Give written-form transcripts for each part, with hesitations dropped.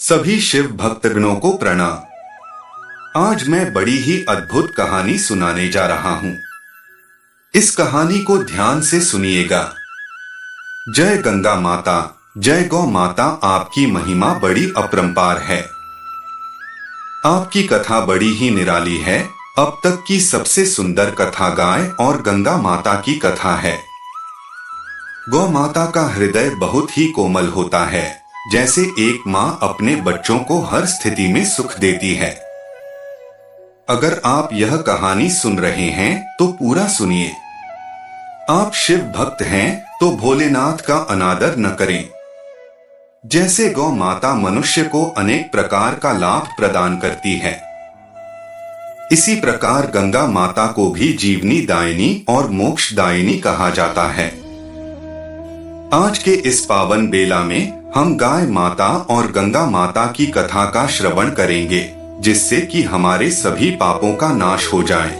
सभी शिव भक्तगणों को प्रणाम। आज मैं बड़ी ही अद्भुत कहानी सुनाने जा रहा हूँ। इस कहानी को ध्यान से सुनिएगा। जय गंगा माता, जय गौ माता। आपकी महिमा बड़ी अपरंपार है। आपकी कथा बड़ी ही निराली है। अब तक की सबसे सुंदर कथा गाय और गंगा माता की कथा है। गौ माता का हृदय बहुत ही कोमल होता है, जैसे एक माँ अपने बच्चों को हर स्थिति में सुख देती है। अगर आप यह कहानी सुन रहे हैं तो पूरा सुनिए। आप शिव भक्त हैं तो भोलेनाथ का अनादर न करें। जैसे गौ माता मनुष्य को अनेक प्रकार का लाभ प्रदान करती है, इसी प्रकार गंगा माता को भी जीवनी दायिनी और मोक्ष दायिनी कहा जाता है। आज के इस पावन बेला में हम गाय माता और गंगा माता की कथा का श्रवण करेंगे, जिससे कि हमारे सभी पापों का नाश हो जाए।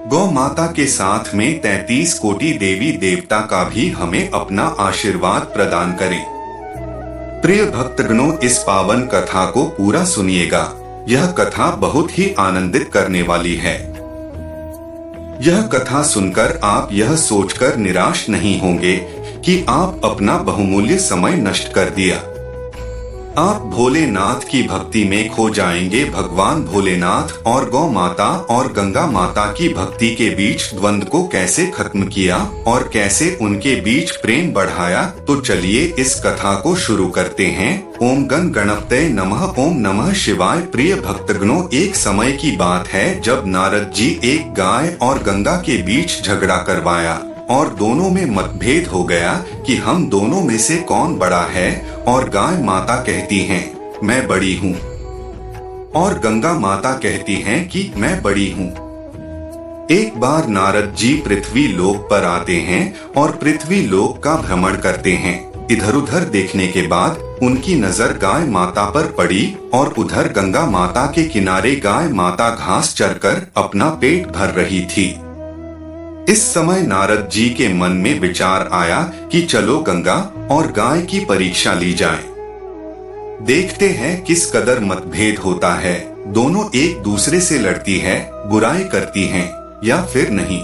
गौ माता के साथ में 33 कोटि देवी देवता का भी हमें अपना आशीर्वाद प्रदान करें। प्रिय भक्तगणों, इस पावन कथा को पूरा सुनिएगा। यह कथा बहुत ही आनंदित करने वाली है। यह कथा सुनकर आप यह सोचकर निराश नहीं होंगे कि आप अपना बहुमूल्य समय नष्ट कर दिया। आप भोलेनाथ की भक्ति में खो जाएंगे। भगवान भोलेनाथ और गौ माता और गंगा माता की भक्ति के बीच द्वंद्व को कैसे खत्म किया और कैसे उनके बीच प्रेम बढ़ाया, तो चलिए इस कथा को शुरू करते हैं। ओम गण गणपतये नमः। ओम नमः शिवाय। प्रिय भक्तगणों, एक समय की बात है जब नारद जी एक गाय और गंगा के बीच झगड़ा करवाया और दोनों में मतभेद हो गया कि हम दोनों में से कौन बड़ा है। और गाय माता कहती हैं मैं बड़ी हूँ और गंगा माता कहती हैं कि मैं बड़ी हूँ। एक बार नारद जी पृथ्वी लोक पर आते हैं और पृथ्वी लोक का भ्रमण करते हैं। इधर उधर देखने के बाद उनकी नजर गाय माता पर पड़ी और उधर गंगा माता के किनारे गाय माता घास चरकर अपना पेट भर रही थी। इस समय नारद जी के मन में विचार आया कि चलो गंगा और गाय की परीक्षा ली जाए। देखते हैं किस कदर मतभेद होता है। दोनों एक दूसरे से लड़ती है, बुराई करती हैं या फिर नहीं।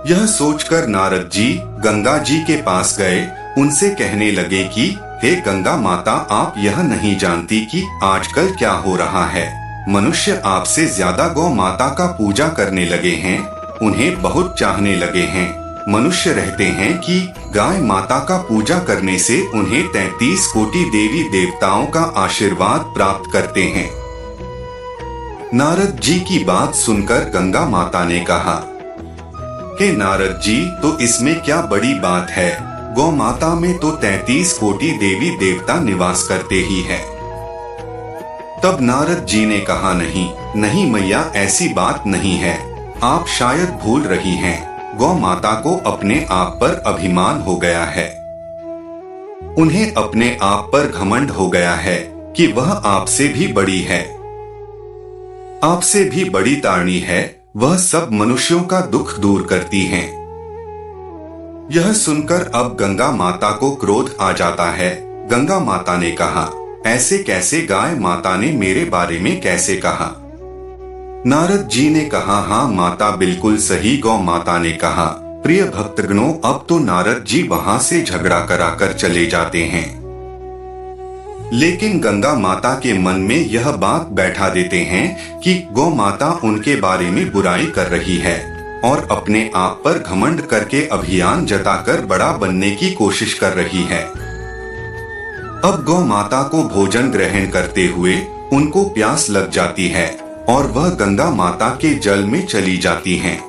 यह सोचकर नारद जी गंगा जी के पास गए। उनसे कहने लगे कि हे गंगा माता, आप यह नहीं जानती कि आजकल क्या हो रहा है। मनुष्य आपसे ज्यादा गौ माता का पूजा करने लगे हैं, उन्हें बहुत चाहने लगे हैं। मनुष्य रहते हैं कि गाय माता का पूजा करने से उन्हें 33 कोटि देवी देवताओं का आशीर्वाद प्राप्त करते हैं। नारद जी की बात सुनकर गंगा माता ने कहा, हे नारद जी, तो इसमें क्या बड़ी बात है। गौ माता में तो 33 कोटि देवी देवता निवास करते ही है। तब नारद जी ने कहा, नहीं मैया, ऐसी बात नहीं है। आप शायद भूल रही हैं। गौ माता को अपने आप पर अभिमान हो गया है। उन्हें अपने आप पर घमंड हो गया है कि वह आपसे भी बड़ी है, आपसे भी बड़ी तारणी है। वह सब मनुष्यों का दुख दूर करती हैं। यह सुनकर अब गंगा माता को क्रोध आ जाता है। गंगा माता ने कहा, ऐसे कैसे? गाय माता ने मेरे बारे में कैसे कहा? नारद जी ने कहा, हाँ माता, बिल्कुल सही। गौ माता ने कहा। प्रिय भक्तगणों, अब तो नारद जी वहां से झगड़ा कराकर चले जाते हैं, लेकिन गंगा माता के मन में यह बात बैठा देते हैं कि गौ माता उनके बारे में बुराई कर रही है और अपने आप पर घमंड करके अभिमान जताकर बड़ा बनने की कोशिश कर रही है। अब गौ माता को भोजन ग्रहण करते हुए उनको प्यास लग जाती है और वह गंगा माता के जल में चली जाती हैं।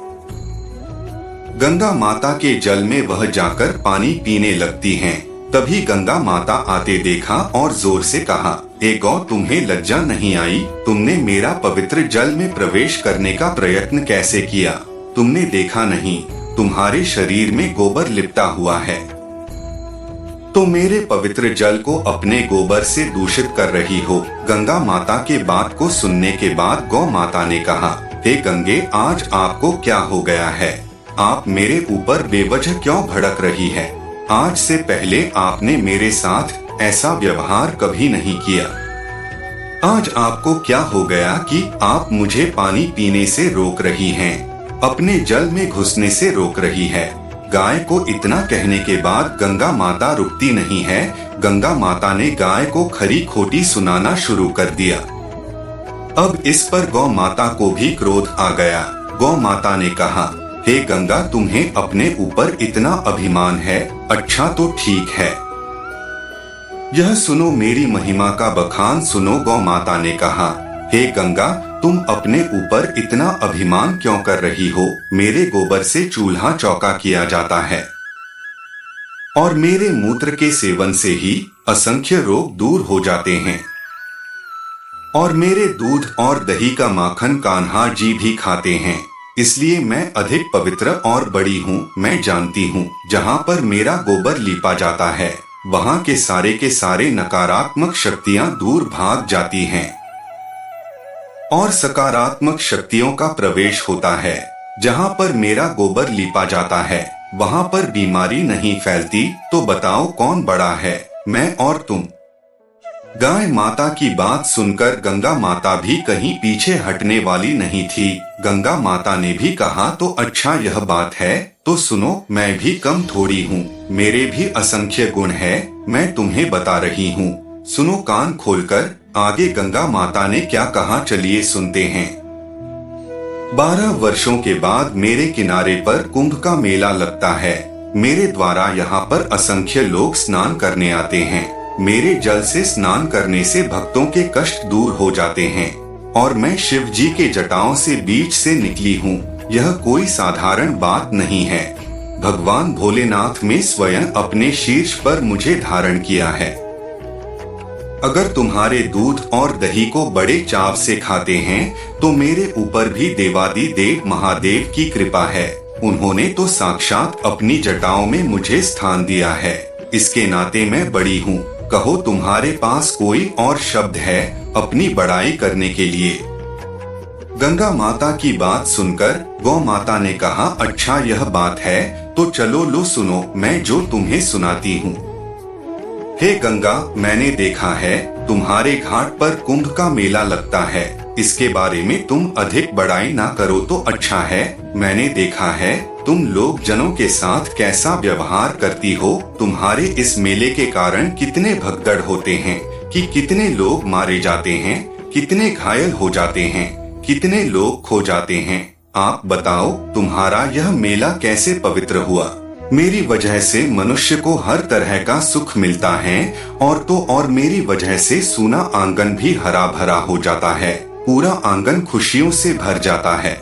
गंगा माता के जल में वह जाकर पानी पीने लगती हैं। तभी गंगा माता आते देखा और जोर से कहा, ए गौ, तुम्हें लज्जा नहीं आई? तुमने मेरा पवित्र जल में प्रवेश करने का प्रयत्न कैसे किया? तुमने देखा नहीं, तुम्हारे शरीर में गोबर लिपटा हुआ है, तो मेरे पवित्र जल को अपने गोबर से दूषित कर रही हो। गंगा माता के बात को सुनने के बाद गौ माता ने कहा, हे गंगे, आज आपको क्या हो गया है? आप मेरे ऊपर बेवजह क्यों भड़क रही है? आज से पहले आपने मेरे साथ ऐसा व्यवहार कभी नहीं किया। आज आपको क्या हो गया कि आप मुझे पानी पीने से रोक रही हैं, अपने जल में घुसने से रोक रही है। गाय को इतना कहने के बाद गंगा माता रुकती नहीं है। गंगा माता ने गाय को खरी खोटी सुनाना शुरू कर दिया। अब इस पर गौ माता को भी क्रोध आ गया। गौ माता ने कहा, हे गंगा, तुम्हें अपने ऊपर इतना अभिमान है। अच्छा तो ठीक है, यह सुनो, मेरी महिमा का बखान सुनो। गौ माता ने कहा, हे गंगा, तुम अपने ऊपर इतना अभिमान क्यों कर रही हो? मेरे गोबर से चूल्हा चौका किया जाता है और मेरे मूत्र के सेवन से ही असंख्य रोग दूर हो जाते हैं, और मेरे दूध और दही का माखन कान्हा जी भी खाते हैं। इसलिए मैं अधिक पवित्र और बड़ी हूँ। मैं जानती हूँ, जहाँ पर मेरा गोबर लीपा जाता है वहाँ के सारे नकारात्मक शक्तियाँ दूर भाग जाती हैं और सकारात्मक शक्तियों का प्रवेश होता है। जहाँ पर मेरा गोबर लीपा जाता है वहाँ पर बीमारी नहीं फैलती। तो बताओ कौन बड़ा है, मैं और तुम? गाय माता की बात सुनकर गंगा माता भी कहीं पीछे हटने वाली नहीं थी। गंगा माता ने भी कहा, तो अच्छा यह बात है तो सुनो, मैं भी कम थोड़ी हूँ, मेरे भी असंख्य गुण है। मैं तुम्हें बता रही हूँ, सुनो कान खोलकर। आगे गंगा माता ने क्या कहा, चलिए सुनते हैं। 12 वर्षों के बाद मेरे किनारे पर कुंभ का मेला लगता है। मेरे द्वारा यहाँ पर असंख्य लोग स्नान करने आते हैं। मेरे जल से स्नान करने से भक्तों के कष्ट दूर हो जाते हैं और मैं शिव जी के जटाओं से बीच से निकली हूँ। यह कोई साधारण बात नहीं है। भगवान भोलेनाथ ने स्वयं अपने शीर्ष पर मुझे धारण किया है। अगर तुम्हारे दूध और दही को बड़े चाव से खाते हैं तो मेरे ऊपर भी देवादिदेव महादेव की कृपा है। उन्होंने तो साक्षात अपनी जटाओं में मुझे स्थान दिया है। इसके नाते मैं बड़ी हूँ। कहो, तुम्हारे पास कोई और शब्द है अपनी बड़ाई करने के लिए? गंगा माता की बात सुनकर गौ माता ने कहा, अच्छा यह बात है तो चलो लो सुनो, मैं जो तुम्हें सुनाती हूँ। हे गंगा, मैंने देखा है तुम्हारे घाट पर कुंभ का मेला लगता है। इसके बारे में तुम अधिक बड़ाई ना करो तो अच्छा है। मैंने देखा है तुम लोग जनों के साथ कैसा व्यवहार करती हो। तुम्हारे इस मेले के कारण कितने भगदड़ होते हैं कि कितने लोग मारे जाते हैं, कितने घायल हो जाते हैं, कितने लोग खो जाते हैं। आप बताओ, तुम्हारा यह मेला कैसे पवित्र हुआ? मेरी वजह से मनुष्य को हर तरह का सुख मिलता है और तो और मेरी वजह से सूना आंगन भी हरा भरा हो जाता है। पूरा आंगन खुशियों से भर जाता है।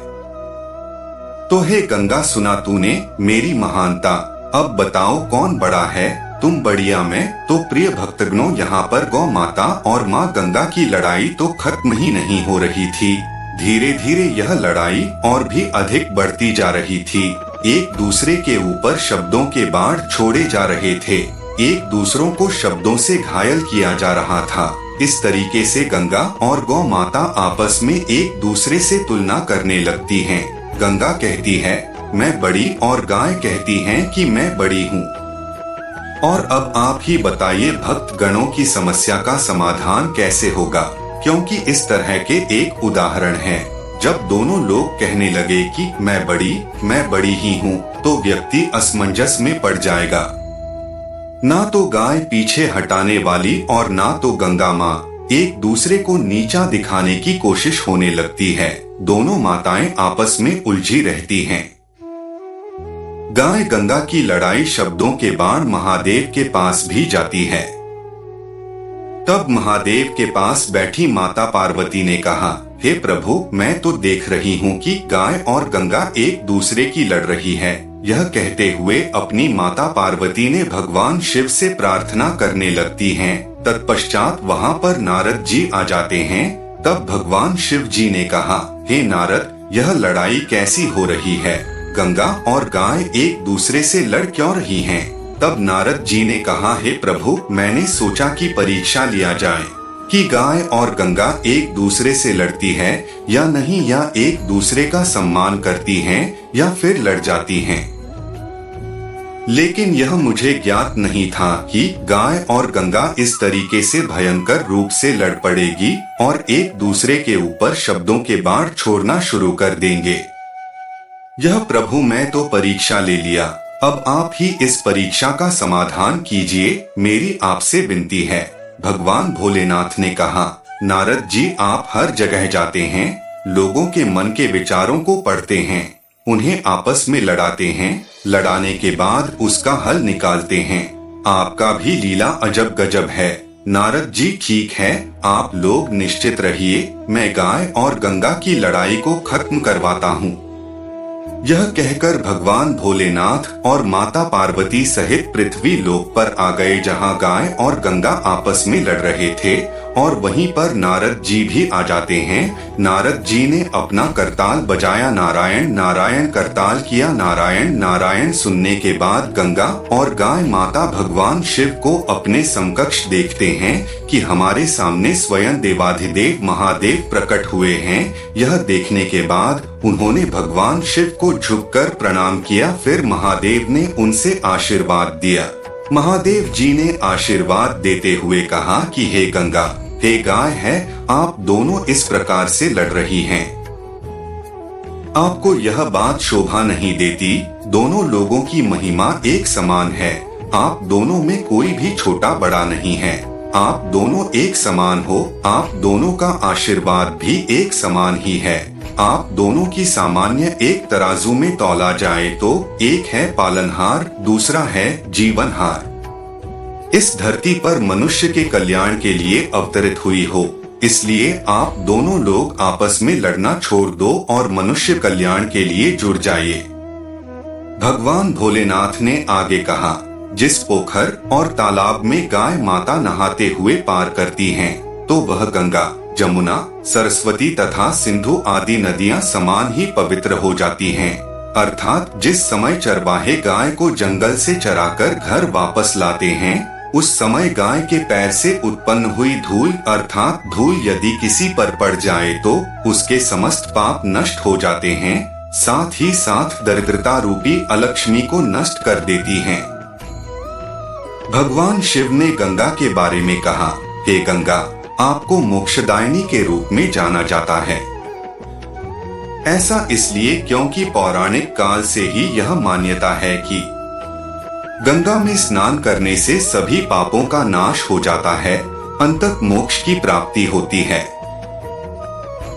तो हे गंगा, सुना तूने मेरी महानता। अब बताओ कौन बड़ा है, तुम बढ़िया में? तो प्रिय भक्तगणों, यहाँ पर गौ माता और माँ गंगा की लड़ाई तो खत्म ही नहीं हो रही थी। धीरे धीरे यह लड़ाई और भी अधिक बढ़ती जा रही थी। एक दूसरे के ऊपर शब्दों के बाढ़ छोड़े जा रहे थे। एक दूसरों को शब्दों से घायल किया जा रहा था। इस तरीके से गंगा और गौ माता आपस में एक दूसरे से तुलना करने लगती हैं। गंगा कहती है मैं बड़ी और गाय कहती है कि मैं बड़ी हूँ। और अब आप ही बताइए भक्त गणों की समस्या का समाधान कैसे होगा? क्योंकि इस तरह के एक उदाहरण है। जब दोनों लोग कहने लगे कि मैं बड़ी ही हूँ, तो व्यक्ति असमंजस में पड़ जाएगा। ना तो गाय पीछे हटाने वाली और ना तो गंगा माँ, एक दूसरे को नीचा दिखाने की कोशिश होने लगती है। दोनों माताएं आपस में उलझी रहती हैं। गाय गंगा की लड़ाई शब्दों के बाण महादेव के पास भी जाती है। तब महादेव के पास बैठी माता पार्वती ने कहा, हे प्रभु, मैं तो देख रही हूँ कि गाय और गंगा एक दूसरे की लड़ रही है। यह कहते हुए अपनी माता पार्वती ने भगवान शिव से प्रार्थना करने लगती हैं। तत्पश्चात वहाँ पर नारद जी आ जाते हैं। तब भगवान शिव जी ने कहा, हे नारद, यह लड़ाई कैसी हो रही है? गंगा और गाय एक दूसरे से लड़ क्यों रही हैं? तब नारद जी ने कहा, हे प्रभु, मैंने सोचा कि परीक्षा लिया जाए कि गाय और गंगा एक दूसरे से लड़ती है या नहीं, या एक दूसरे का सम्मान करती हैं या फिर लड़ जाती हैं। लेकिन यह मुझे ज्ञात नहीं था कि गाय और गंगा इस तरीके से भयंकर रूप से लड़ पड़ेगी और एक दूसरे के ऊपर शब्दों के बाढ़ छोड़ना शुरू कर देंगे। यह प्रभु, मैं तो परीक्षा ले लिया, अब आप ही इस परीक्षा का समाधान कीजिए, मेरी आपसे विनती है। भगवान भोलेनाथ ने कहा, नारद जी, आप हर जगह जाते हैं, लोगों के मन के विचारों को पढ़ते हैं, उन्हें आपस में लड़ाते हैं, लड़ाने के बाद उसका हल निकालते हैं। आपका भी लीला अजब गजब है। नारद जी, ठीक है, आप लोग निश्चित रहिए, मैं गाय और गंगा की लड़ाई को खत्म करवाता हूँ। यह कहकर भगवान भोलेनाथ और माता पार्वती सहित पृथ्वी लोक पर आ गए, जहाँ गाय और गंगा आपस में लड़ रहे थे, और वहीं पर नारद जी भी आ जाते हैं। नारद जी ने अपना करताल बजाया, नारायण नारायण करताल किया, नारायण नारायण सुनने के बाद गंगा और गाय माता भगवान शिव को अपने समकक्ष देखते हैं कि हमारे सामने स्वयं देवाधिदेव महादेव प्रकट हुए हैं। यह देखने के बाद उन्होंने भगवान शिव को झुककर प्रणाम किया, फिर महादेव ने उनसे आशीर्वाद दिया। महादेव जी ने आशीर्वाद देते हुए कहा कि हे गंगा, हे गाय है, आप दोनों इस प्रकार से लड़ रही हैं। आपको यह बात शोभा नहीं देती। दोनों लोगों की महिमा एक समान है। आप दोनों में कोई भी छोटा बड़ा नहीं है। आप दोनों एक समान हो। आप दोनों का आशीर्वाद भी एक समान ही है। आप दोनों की सामान्य एक तराजू में तौला जाए तो एक है पालनहार, दूसरा है जीवनहार। इस धरती पर मनुष्य के कल्याण के लिए अवतरित हुई हो, इसलिए आप दोनों लोग आपस में लड़ना छोड़ दो और मनुष्य कल्याण के लिए जुड़ जाइए। भगवान भोलेनाथ ने आगे कहा, जिस पोखर और तालाब में गाय माता नहाते हुए पार करती हैं, तो वह गंगा, जमुना, सरस्वती तथा सिंधु आदि नदियां समान ही पवित्र हो जाती हैं। अर्थात जिस समय चरवाहे गाय को जंगल से चराकर घर वापस लाते हैं, उस समय गाय के पैर से उत्पन्न हुई धूल अर्थात धूल यदि किसी पर पड़ जाए तो उसके समस्त पाप नष्ट हो जाते हैं, साथ ही साथ दरिद्रता रूपी अलक्ष्मी को नष्ट कर देती हैं। भगवान शिव ने गंगा के बारे में कहा, हे गंगा, आपको मोक्षदायिनी के रूप में जाना जाता है। ऐसा इसलिए क्योंकि पौराणिक काल से ही यह मान्यता है कि गंगा में स्नान करने से सभी पापों का नाश हो जाता है, अंततः मोक्ष की प्राप्ति होती है।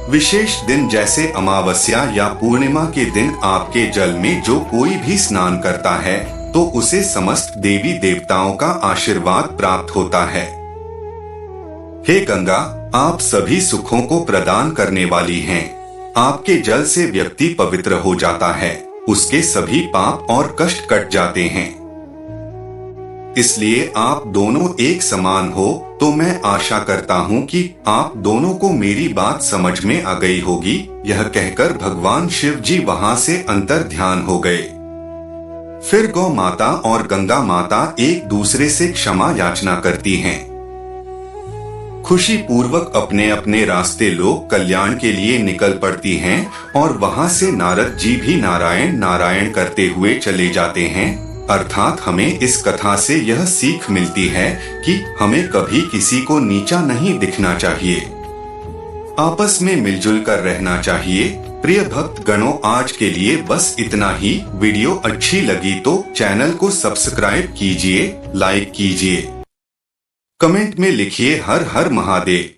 विशेष दिन जैसे अमावस्या या पूर्णिमा के दिन आपके जल में जो कोई भी स्नान करता है तो उसे समस्त देवी देवताओं का आशीर्वाद प्राप्त होता है। हे गंगा, आप सभी सुखों को प्रदान करने वाली हैं। आपके जल से व्यक्ति पवित्र हो जाता है, उसके सभी पाप और कष्ट कट जाते हैं। इसलिए आप दोनों एक समान हो, तो मैं आशा करता हूँ कि आप दोनों को मेरी बात समझ में आ गई होगी। यह कहकर भगवान शिव जी वहाँ से अंतर ध्यान हो गए। फिर गौ माता और गंगा माता एक दूसरे से क्षमा याचना करती हैं। खुशी पूर्वक अपने अपने रास्ते लोक कल्याण के लिए निकल पड़ती हैं और वहाँ से नारद जी भी नारायण नारायण करते हुए चले जाते हैं। अर्थात हमें इस कथा से यह सीख मिलती है कि हमें कभी किसी को नीचा नहीं दिखना चाहिए, आपस में मिलजुल कर रहना चाहिए। प्रिय भक्त गणों, आज के लिए बस इतना ही। वीडियो अच्छी लगी तो चैनल को सब्सक्राइब कीजिए, लाइक कीजिए, कमेंट में लिखिए हर हर महादेव।